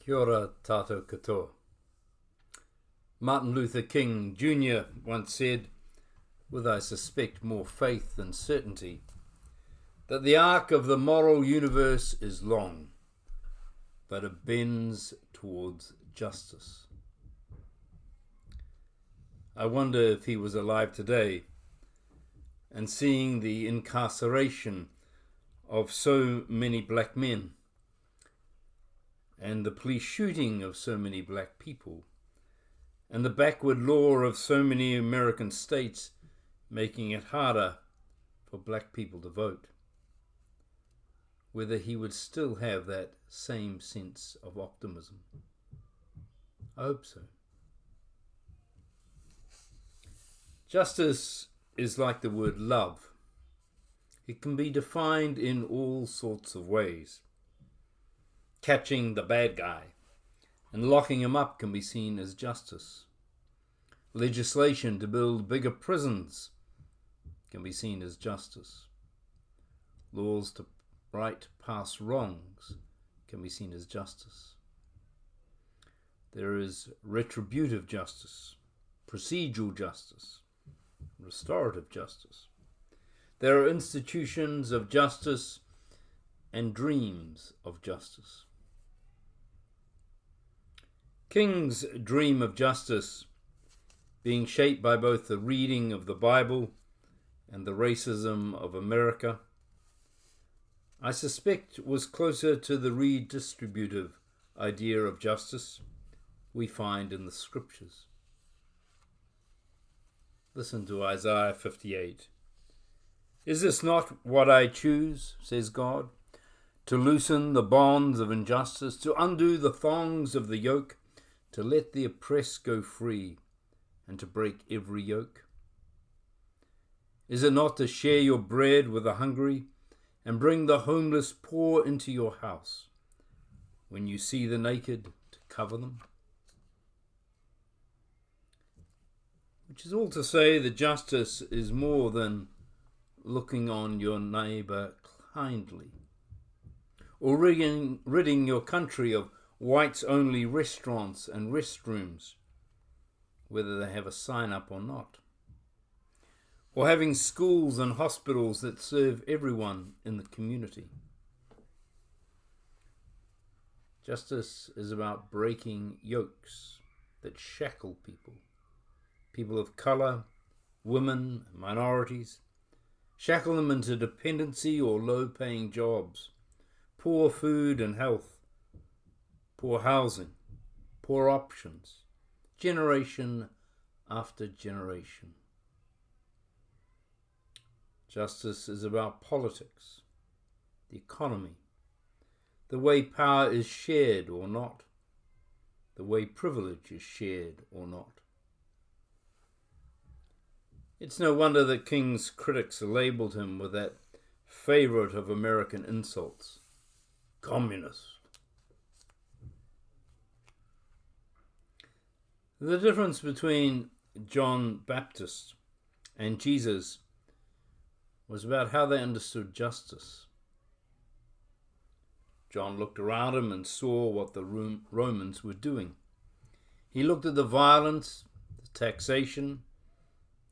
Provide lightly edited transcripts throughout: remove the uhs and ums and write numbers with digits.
Kia ora tātou katoa. Martin Luther King Jr. once said, with I suspect more faith than certainty, that the arc of the moral universe is long, but it bends towards justice. I wonder if he was alive today and seeing the incarceration of so many black men and the police shooting of so many black people and the backward law of so many American states making it harder for black people to vote, whether he would still have that same sense of optimism. I hope so. Justice is like the word love. It can be defined in all sorts of ways. Catching the bad guy and locking him up can be seen as justice. Legislation to build bigger prisons can be seen as justice. Laws to right past wrongs can be seen as justice. There is retributive justice, procedural justice, restorative justice. There are institutions of justice and dreams of justice. King's dream of justice, being shaped by both the reading of the Bible and the racism of America, I suspect was closer to the redistributive idea of justice we find in the scriptures. Listen to Isaiah 58. Is this not what I choose, says God, to loosen the bonds of injustice, to undo the thongs of the yoke, to let the oppressed go free, and to break every yoke? Is it not to share your bread with the hungry, and bring the homeless poor into your house, when you see the naked, to cover them? Which is all to say that justice is more than looking on your neighbour kindly, or ridding your country of whites-only restaurants and restrooms, whether they have a sign up or not, or having schools and hospitals that serve everyone in the community. Justice is about breaking yokes that shackle people of colour, women, minorities, shackle them into dependency or low-paying jobs, poor food and health, poor housing, poor options, generation after generation. Justice is about politics, the economy, the way power is shared or not, the way privilege is shared or not. It's no wonder that King's critics labelled him with that favourite of American insults, communist. The difference between John Baptist and Jesus was about how they understood justice. John looked around him and saw what the Romans were doing. He looked at the violence, the taxation,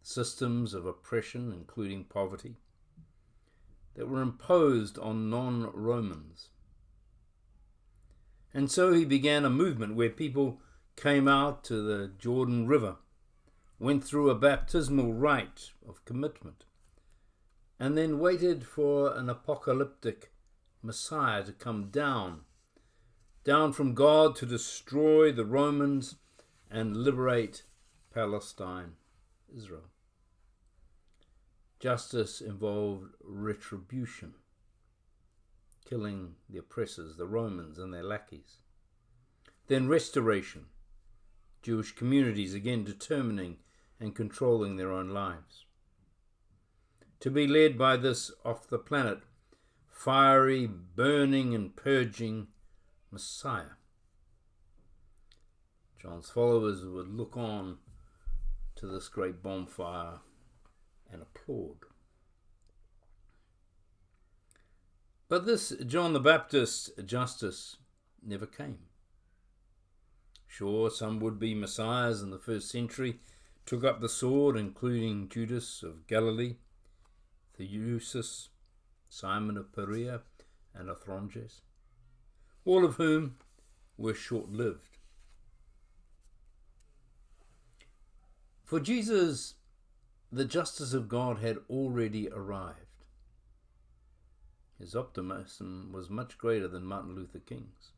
systems of oppression, including poverty, that were imposed on non-Romans. And so he began a movement where people came out to the Jordan River, went through a baptismal rite of commitment, and then waited for an apocalyptic Messiah to come down from God to destroy the Romans and liberate Palestine, Israel. Justice involved retribution, killing the oppressors, the Romans and their lackeys. Then restoration, Jewish communities again determining and controlling their own lives. To be led by this off-the-planet, fiery, burning and purging Messiah. John's followers would look on to this great bonfire and applaud. But this John the Baptist's justice never came. Sure, some would-be messiahs in the first century took up the sword, including Judas of Galilee, Theudas, Simon of Perea, and Athronges, all of whom were short-lived. For Jesus, the justice of God had already arrived. His optimism was much greater than Martin Luther King's.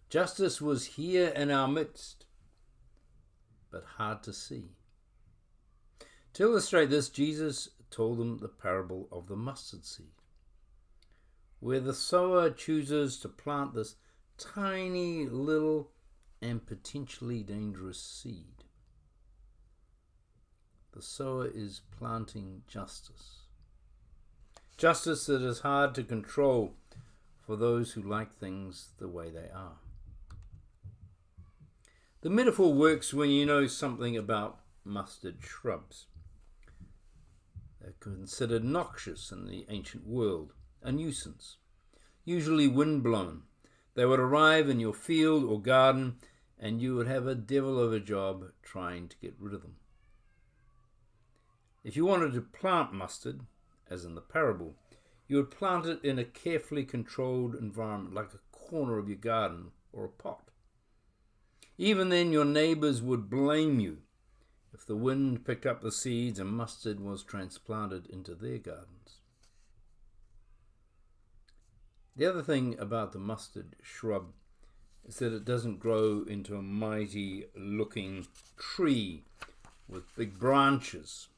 Justice was here in our midst, but hard to see. To illustrate this, Jesus told them the parable of the mustard seed, where the sower chooses to plant this tiny little and potentially dangerous seed. The sower is planting justice. Justice that is hard to control for those who like things the way they are. The metaphor works when you know something about mustard shrubs. They're considered noxious in the ancient world, a nuisance, usually windblown. They would arrive in your field or garden, and you would have a devil of a job trying to get rid of them. If you wanted to plant mustard, as in the parable, you would plant it in a carefully controlled environment, like a corner of your garden or a pot. Even then, your neighbors would blame you if the wind picked up the seeds and mustard was transplanted into their gardens. The other thing about the mustard shrub is that it doesn't grow into a mighty looking tree with big branches.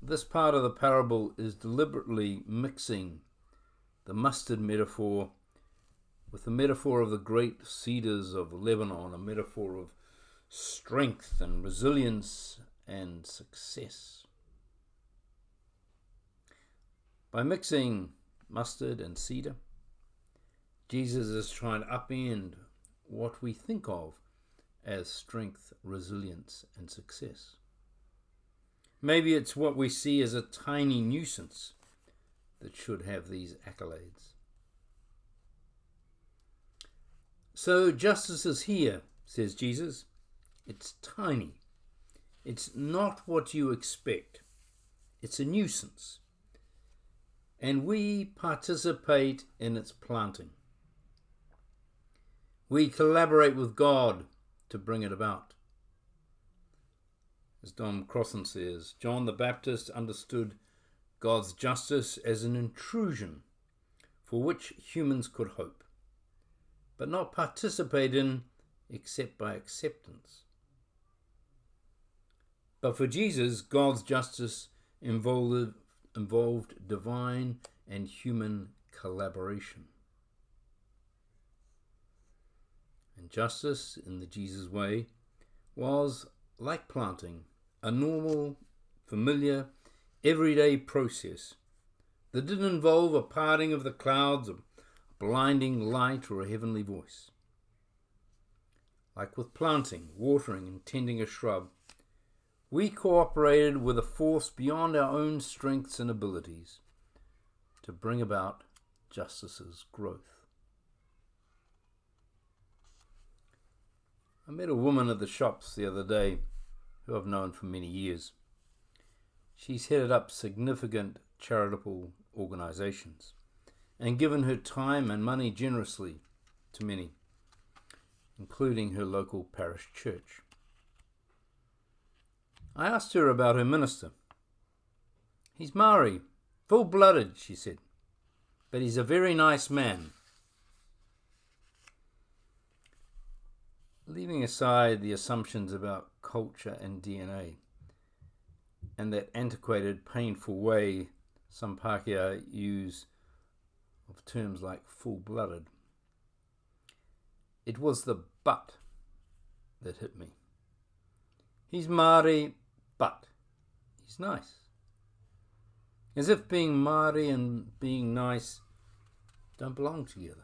This part of the parable is deliberately mixing the mustard metaphor with the metaphor of the great cedars of Lebanon, a metaphor of strength and resilience and success. By mixing mustard and cedar, Jesus is trying to upend what we think of as strength, resilience, and success. Maybe it's what we see as a tiny nuisance that should have these accolades. So justice is here, says Jesus. It's tiny. It's not what you expect. It's a nuisance. And we participate in its planting. We collaborate with God to bring it about. As Dom Crossan says, John the Baptist understood God's justice as an intrusion for which humans could hope, but not participate in except by acceptance. But for Jesus, God's justice involved divine and human collaboration. And justice, in the Jesus way, was, like planting, a normal, familiar, everyday process that didn't involve a parting of the clouds, a blinding light, or a heavenly voice. Like with planting, watering, and tending a shrub, we cooperated with a force beyond our own strengths and abilities to bring about justice's growth. I met a woman at the shops the other day who I've known for many years. She's headed up significant charitable organizations and given her time and money generously to many, including her local parish church. I asked her about her minister. He's Maori, full-blooded, she said, but he's a very nice man. Leaving aside the assumptions about culture and DNA, and that antiquated, painful way some Pākehā use of terms like full-blooded, it was the but that hit me. He's Māori, but he's nice. As if being Māori and being nice don't belong together.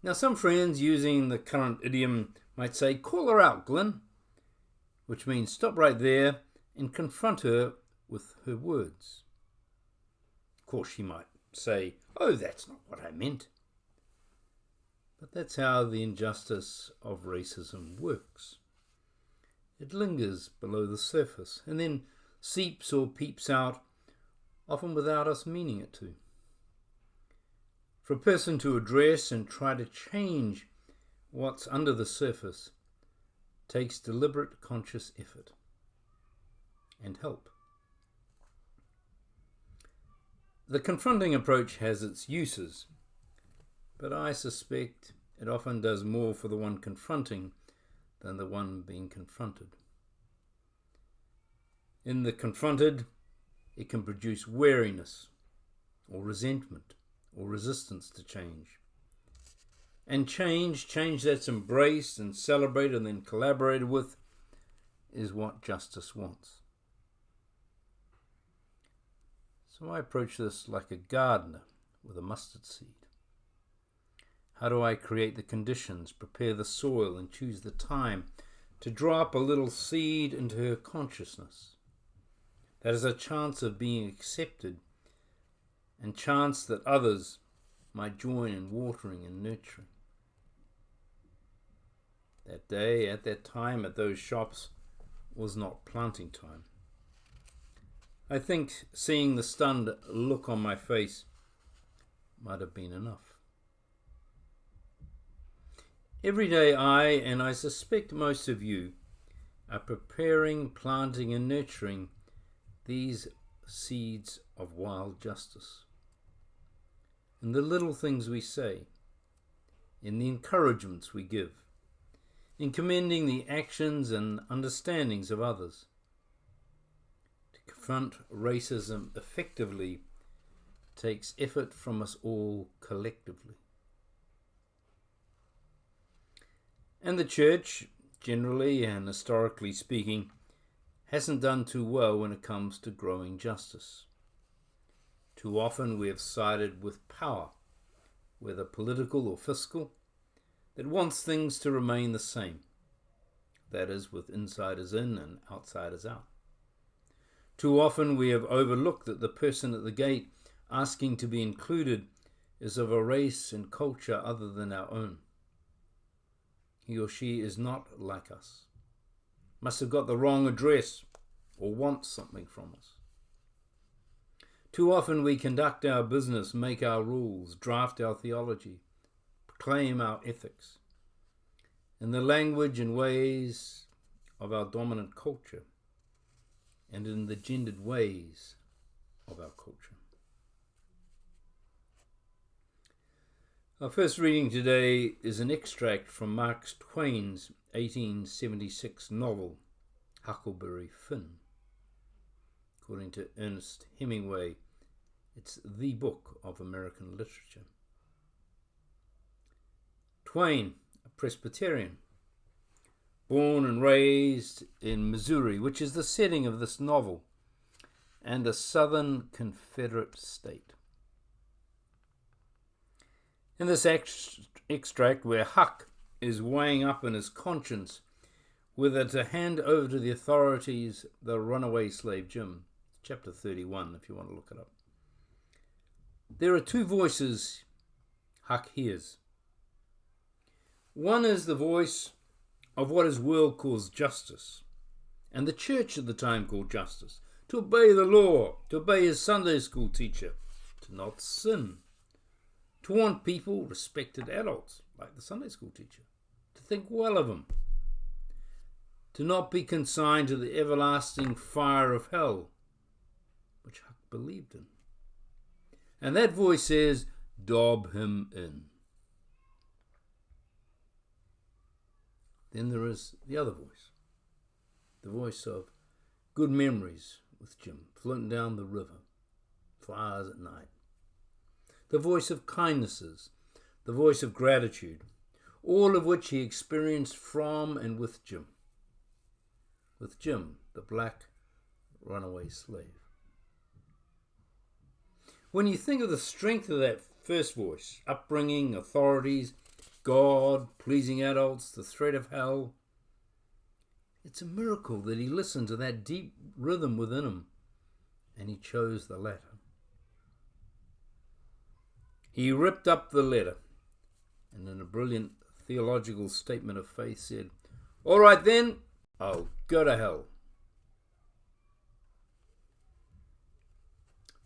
Now, some friends using the current idiom might say, "Call her out, Glenn," which means stop right there and confront her with her words. Of course, she might say, "Oh, that's not what I meant." But that's how the injustice of racism works. It lingers below the surface and then seeps or peeps out, often without us meaning it to. For a person to address and try to change what's under the surface takes deliberate, conscious effort and help. The confronting approach has its uses, but I suspect it often does more for the one confronting than the one being confronted. In the confronted, it can produce wariness or resentment or resistance to change. And change that's embraced and celebrated and then collaborated with, is what justice wants. So I approach this like a gardener with a mustard seed. How do I create the conditions, prepare the soil, and choose the time to drop a little seed into her consciousness? That is a chance of being accepted and chance that others might join in watering and nurturing. That day, at that time, at those shops, was not planting time. I think seeing the stunned look on my face might have been enough. Every day and I suspect most of you, are preparing, planting and nurturing these seeds of wild justice. In the little things we say, in the encouragements we give, in commending the actions and understandings of others. To confront racism effectively takes effort from us all collectively. And the church, generally and historically speaking, hasn't done too well when it comes to growing justice. Too often we have sided with power, whether political or fiscal, that wants things to remain the same. That is, with insiders in and outsiders out. Too often we have overlooked that the person at the gate asking to be included is of a race and culture other than our own. He or she is not like us, must have got the wrong address or wants something from us. Too often we conduct our business, make our rules, draft our theology, proclaim our ethics in the language and ways of our dominant culture and in the gendered ways of our culture. Our first reading today is an extract from Mark Twain's 1876 novel, Huckleberry Finn. According to Ernest Hemingway, it's the book of American literature. Twain, a Presbyterian, born and raised in Missouri, which is the setting of this novel, and a Southern Confederate state. In this extract, where Huck is weighing up in his conscience whether to hand over to the authorities the runaway slave Jim, chapter 31, if you want to look it up. There are two voices Huck hears. One is the voice of what his world calls justice, and the church at the time called justice, to obey the law, to obey his Sunday school teacher, to not sin, to want people, respected adults, like the Sunday school teacher, to think well of him, to not be consigned to the everlasting fire of hell, which Huck believed in. And that voice says, dob him in. Then there is the other voice, the voice of good memories with Jim, floating down the river, flowers at night. The voice of kindnesses, the voice of gratitude, all of which he experienced from and with Jim. With Jim, the black runaway slave. When you think of the strength of that first voice, upbringing, authorities, God, pleasing adults, the threat of hell, it's a miracle that he listened to that deep rhythm within him and he chose the latter. He ripped up the letter, and in a brilliant theological statement of faith said, "All right then, I'll go to hell."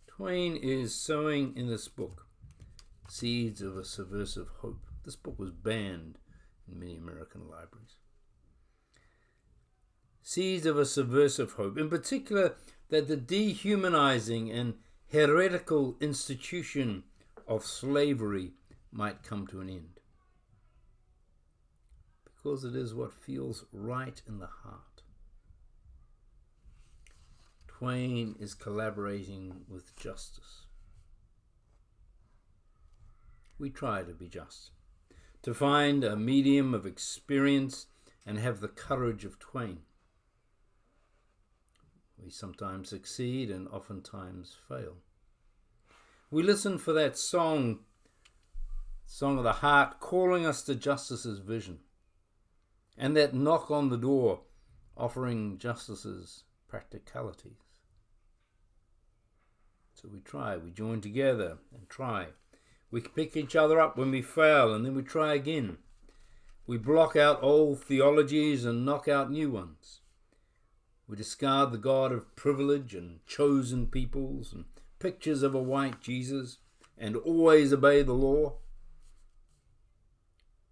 Twain is sowing in this book seeds of a subversive hope. This book was banned in many American libraries. Seeds of a subversive hope, in particular that the dehumanizing and heretical institution of slavery might come to an end. Because it is what feels right in the heart. Twain is collaborating with justice. We try to be just, to find a medium of experience and have the courage of Twain. We sometimes succeed and oftentimes fail. We listen for that song of the heart calling us to justice's vision, and that knock on the door offering justice's practicalities. So we try, we join together and try. We pick each other up when we fail, and then we try again. We block out old theologies and knock out new ones. We discard the God of privilege and chosen peoples and pictures of a white Jesus and always obey the law.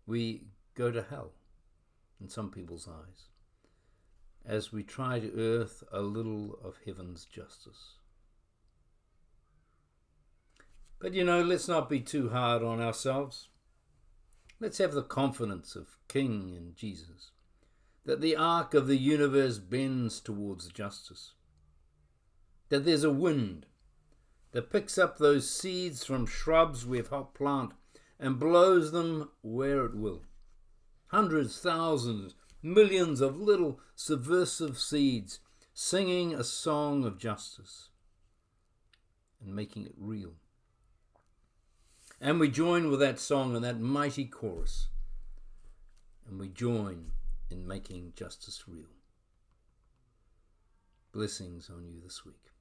We go to hell in some people's eyes as we try to earth a little of heaven's justice. But let's not be too hard on ourselves. Let's have the confidence of King and Jesus, that the arc of the universe bends towards justice, that there's a wind that picks up those seeds from shrubs we've helped plant and blows them where it will. Hundreds, thousands, millions of little subversive seeds singing a song of justice and making it real. And we join with that song and that mighty chorus, and we join in making justice real. Blessings on you this week.